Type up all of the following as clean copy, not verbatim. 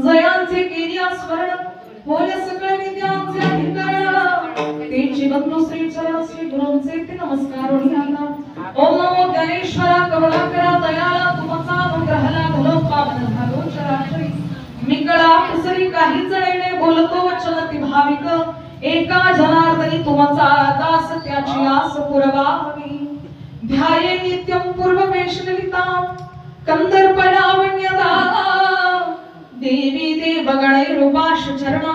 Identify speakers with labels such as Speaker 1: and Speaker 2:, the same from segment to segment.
Speaker 1: जयांचे केलिया स्वर्ण होय सकळ विद्यांचे अधिकरण तेची बंधू श्री चरण श्री गुरूंचे ते नमस्कार होण्याला ओम नमो गणेश्वरा करुणाकरा दयाला तुमचा अनुग्रहाला घालो पावन घालो चराचरी मिकळा कुसरी काही जणेने बोलतो वचन ती भाविक एका जनार्दनी तुमचा दास त्याची आस पुरवावी ध्याये नित्यं पूर्ववेशलिता कंदर्पणावण्यदा देवी देवगणे रूपाश चरणा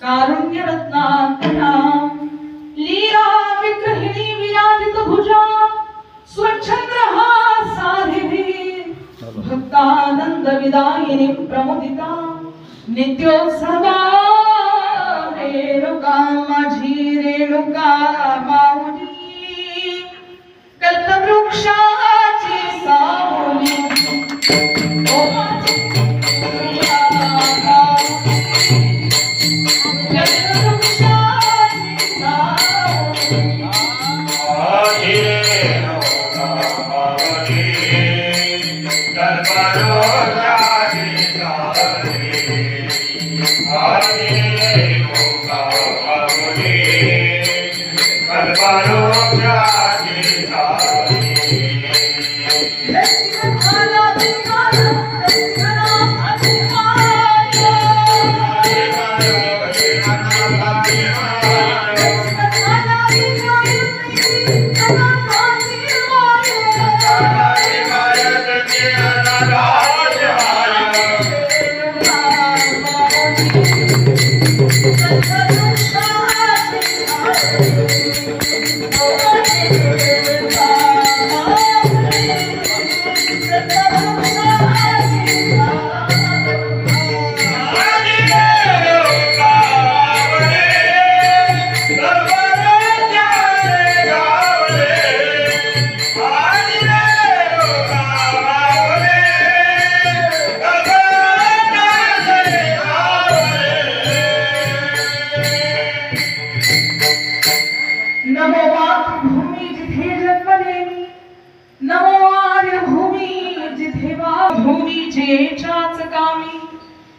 Speaker 1: कारुण्य रत्नाकरा लीला विग्रहिणी विराजित भुजा स्वच्छंद्रहा साधिवी भक्तानंद विदायिनी प्रमुदिता नित्योत्सवा रेणुका माझी रेणुका माऊली कल्पवृक्षाची सावली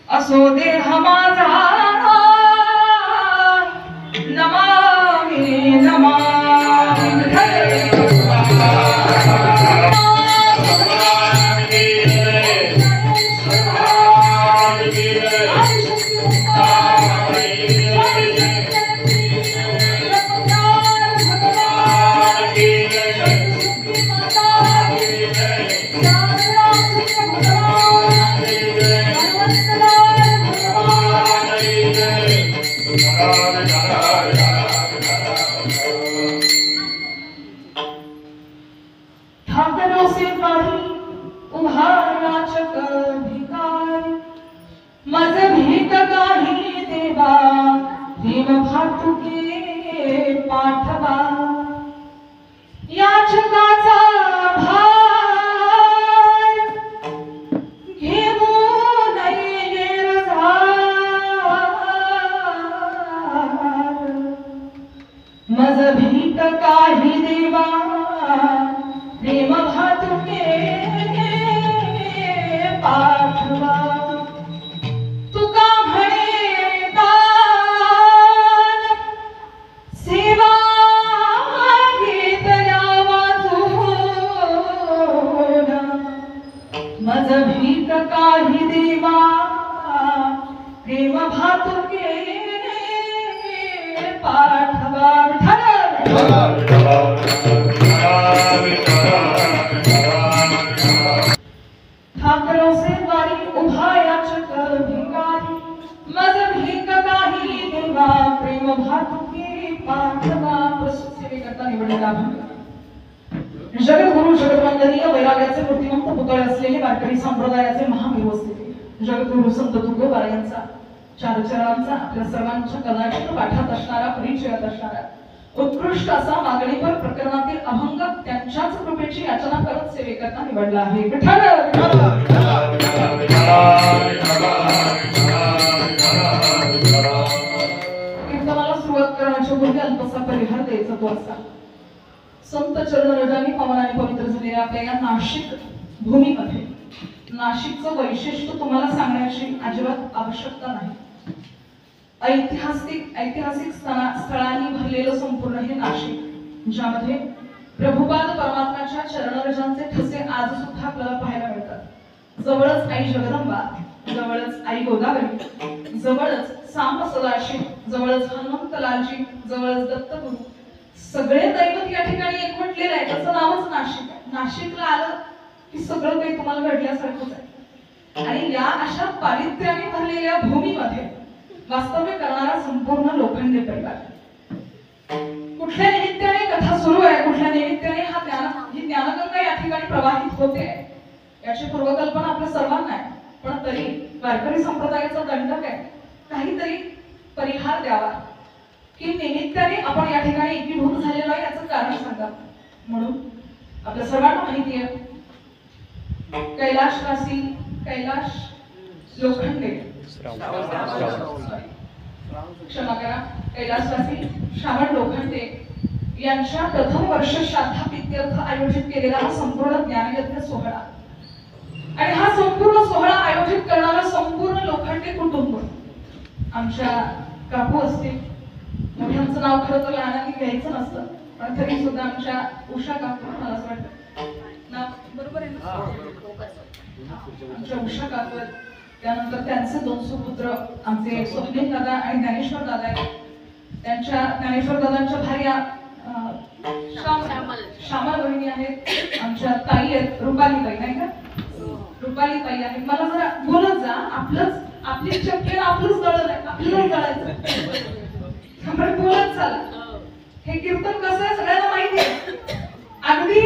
Speaker 1: असो देह माझा नमामि नमामि पाठवा याचकाचा भार घेऊ नये मज भीत काही देवा प्रेम भातुके पाठवा तुका म्हणे दान सेवा घेतल्या वाचून मज भीत काही देवा प्रेम भातुके पाठवा ठाकरो से द्वारी उभा याचक भिकारी मज भीक काही देवा प्रेम भातुके पाठवा प्रस्तुत सेवेकरता निवडलेला जगद्गुरु जगद्वंदनीय वैराग्याचे मूर्तिमंत पुतळे असलेले वारकरी संप्रदायाचे महाव्यवस्थित जगद्गुरु संत तुकोबा यांचा चार चरणांचा आपल्या सर्वांच्या कदाचित पाठात असणारा परिचयात असणारा उत्कृष्ट असा मागणीपर प्रकरणातील अभंग त्यांच्याच कृपेची याचना करत सेवेकरता निवडला आहे. कीर्तनाला सुरुवात करण्याच्या पूर्वी अल्पसा परिहार द्यायचा तो असा. संत चरणरजांनी पवन आणि पवित्र झालेल्या आपल्या या नाशिक भूमीमध्ये नाशिकचं वैशिष्ट्य तुम्हाला सांगण्याची अजिबात आवश्यकता नाही. ऐतिहासिक स्थळांनी भरलेलं संपूर्ण हे नाशिक, ज्यामध्ये प्रभुपाद परमात्म्याच्या चरणरजांचे ठसे आज सुद्धा आपल्याला पाहायला मिळतात. जवळच आई जगदंबा, जवळच आई गोदावरी, जवळच सांब सदाशिव, जवळच हनुमंतलालजी, जवळच दत्तगुरु, सगळे दैवत या ठिकाणी एकवटलेले आहे. त्याचं नावच नाशिक आहे. नाशिकला आलं की सगळं काही तुम्हाला घडल्यासारखंच आहे. आणि या अशा पावित्र्याने भरलेल्या भूमीमध्ये वास्तव्य करणारा संपूर्ण लोखंडे परिवार. कुठल्या निमित्ताने कथा सुरू आहे, कुठल्या निमित्ताने ही ज्ञानगंगा या ठिकाणी प्रवाहित होते याची पूर्वकल्पना आपल्या सर्वांना आहे. पण तरी वारकरी संप्रदायाचा दंडक आहे काहीतरी परिहार द्यावा की निमित्ताने आपण या ठिकाणी एकीभूत झालेलो आहे याचं कारण सांगा. म्हणून आपल्या सर्वांना माहिती आहे कैलाशवासी कैलाश लोखंडे क्षमा करा कैलासवासी श्रावण लोखंडे यांच्या प्रथम वर्ष श्राद्धापित्यर्थ आयोजित केलेला हा संपूर्ण ज्ञानयज्ञ सोहळा आणि हा संपूर्ण सोहळा आयोजित करणारा संपूर्ण लोखंडे कुटुंब. आमच्या काकू असतील, मोठ्यांचं नाव खरं तर लहानांनी घ्यायचं नसतं, पण तरी सुद्धा आमच्या उषा काकू, मला असं वाटतं नाव बरोबर आहे ना, आमच्या उषा काकू, त्यानंतर त्यांचे दोन सुपुत्र आमचे स्वप्नील दादा आणि ज्ञानेश्वर दादा आहेत. त्यांच्या ज्ञानेश्वर दादांच्या भार्या श्यामल बहिणी आहेत. आमच्या ताई आहेत रुपाली ताई, नाही का, रुपाली ताई आहेत. मला जरा बोलत जा, आपली चक्की आपलंच दळण आहे, आपल्यालाच दळायचं, त्यामुळे बोलत चाला. हे कीर्तन कसं आहे सगळ्यांना माहिती आहे, अगदी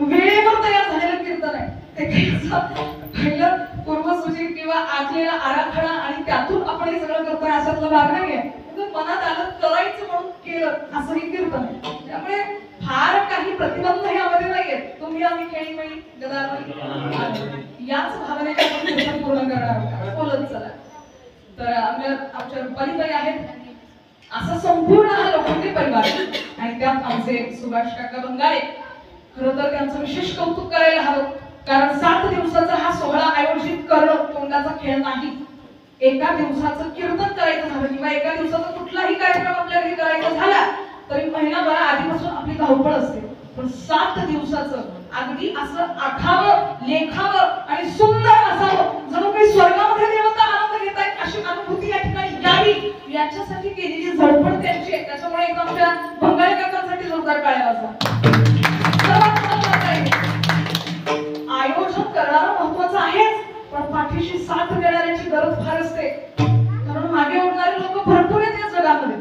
Speaker 1: वेळेवर तयार झालेलं कीर्तन आहे. ते पहिलं पूर्वसूची किंवा आखलेला आराखडा आणि त्यातून आपण हे सगळं करतोय अशातला भाग नाहीये. मनात आलं करायचं म्हणून केलं असं हे कीर्तन आहे. त्यामुळे फार काही प्रतिबंध यामध्ये नाहीये. तुम्ही आम्ही खेळीमेळी गदारोळी याच भावनेने आपण कीर्तन पूर्ण करणार आहोत. बोलत चला. तर आमच्या रुपालीताई आहेत. असं संपूर्ण हा लोखंडे परिवार आणि त्यात आमचे सुभाष काका बंगाळे. खरं तर त्यांचं विशेष कौतुक करायला हवं, कारण 7 दिवसाचा हा सोहळा आयोजित करणं तोंडाचा खेळ नाही. एका दिवसाचं कीर्तन करायचं झालं किंवा एका दिवसाचा कुठलाही कार्यक्रम आपल्या घरी करायचा झाला तरी महिनाभर आधीपासून आपली धावपळ असते. पण 7 दिवसाचं अगदी असं आखावं, लेखावं आणि सुंदर असावं, जणू काही स्वर्गामध्ये देवता आनंद घेत आहेत अशी अनुभूती या ठिकाणी यावी याच्यासाठी केलेली झडपड त्यांची आहे. त्याच्यामुळे एकदम आमच्या बंगाळी काकांसाठी जोरदार टाळ्या वाजवा. आयोजन करणारा महत्वाचं आहेच, पण पाठीशी साथ देणाऱ्याची गरज फार असते. कारण मागे ओढणारे लोक भरपूर आहेत या जगामध्ये.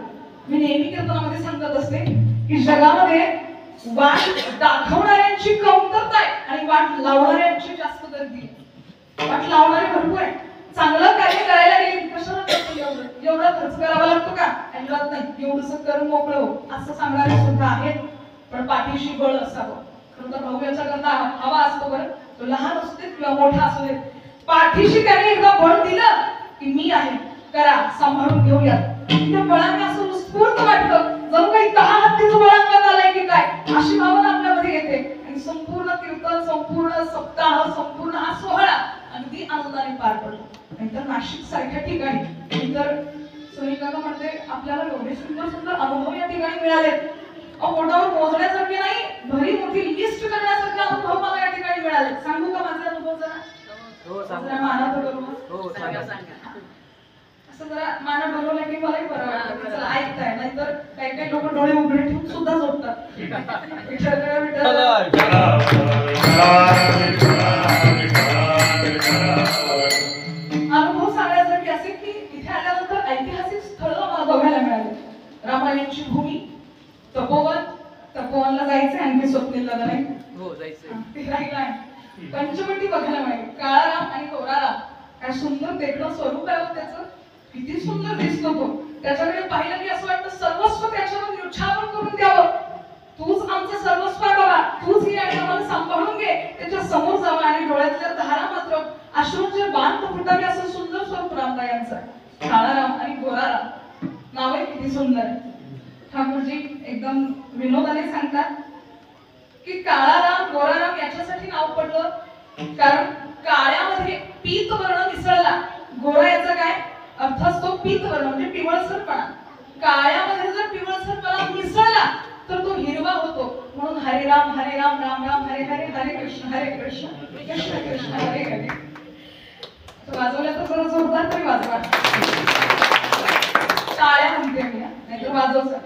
Speaker 1: मी नेहमी कीर्तनामध्ये सांगत असते की जगामध्ये वाट दाखवणाऱ्यांची कमतरता आहे आणि वाट लावणाऱ्यांची जास्त गर्दी आहे. वाट लावणारे भरपूर आहे. चांगलं कार्य करायला गेले कशाला करतो, एवढा खर्च करावा लागतो का, अजिबात नाही, एवढंच करून मोकळं हो असं सांगणारे सुद्धा आहेत. पण पाठीशी बळ असावं. खरं तर भाऊ याचा करता हवा असतो बरं, तो लहान असू दे किंवा मोठा असू दे, पाठीशी त्याने एकदा बळ दिलं की मी आहे, करा, सांभाळून घेऊया. त्या बळाने असं उत्स्फूर्त वाटतं जणू काही 10 हत्तीचं बळ अंगात आलंय की काय अशी भावना आपल्यामध्ये येते. आणि संपूर्ण कीर्तन, संपूर्ण सप्ताह, संपूर्ण हा सोहळा अगदी आनंदाने पार पडतो. नाहीतर नाशिक सारख्या ठिकाणी तर सुनील काका म्हणते आपल्याला एवढे सुंदर सुंदर अनुभव या ठिकाणी मिळाले, पोटावर मोजण्यासारखे नाही, भरी मोठी लिस्ट करण्यासारखे अनुभव मला या ठिकाणी मिळाले. सांगू का माझे अनुभव जरा? जरा माना तर असं जरा माना डोलवलं की मलाही बरं वाटतं, चला ऐकताय. नाहीतर काही काही लोक डोळे उघडे ठेवून सुद्धा झोपतात. अनुभव सांगण्यासाठी असे की इथे आल्यानंतर ऐतिहासिक स्थळ मला बघायला मिळाले. रामायणची भूमी, तपोवन, तपोवनला जायचं आणखी स्वप्नील दादा नाही, ते राहिलाय. पंचवटी बघायला मिळेल. काळा राम आणि गोरा राम, काय सुंदर देखणं स्वरूप आहे हो त्याचं. किती सुंदर दिसतो तो. त्याच्याकडे पाहिलं की असं वाटतं सर्वस्व त्याच्यावर न्यूछावर करून द्यावं. तूच आमचं सर्वस्व आहे बाबा, तूच ही आणि आम्हाला सांभाळून घे. त्याच्या समोर जावं आणि डोळ्यातल्या धारा मात्र अश्रूंचे बाण फुटावे असं सुंदर स्वरूप रामरायांचं. काळा राम आणि गोरा राम नावे किती सुंदर आहे. ठाकूरजी एकदम विनोदाने सांगतात की काळा राम गोरा राम याच्यासाठी नाव पडलं कारण काळ्यामध्ये पीत वर्ण मिसळला. गोरा याचा काय अर्थ असतो? पीत वर्ण म्हणजे पिवळसरपणा. काळ्यामध्ये जर पिवळसरपणा मिसळला तर तो हिरवा होतो. म्हणून हरे राम राम राम हरे हरे, हरे कृष्ण कृष्ण कृष्ण हरे हरे. वाजवल्या तर जरा जोरदार तरी वाजवा. टाळ्या म्हणते मी, नाहीतर वाजवचं.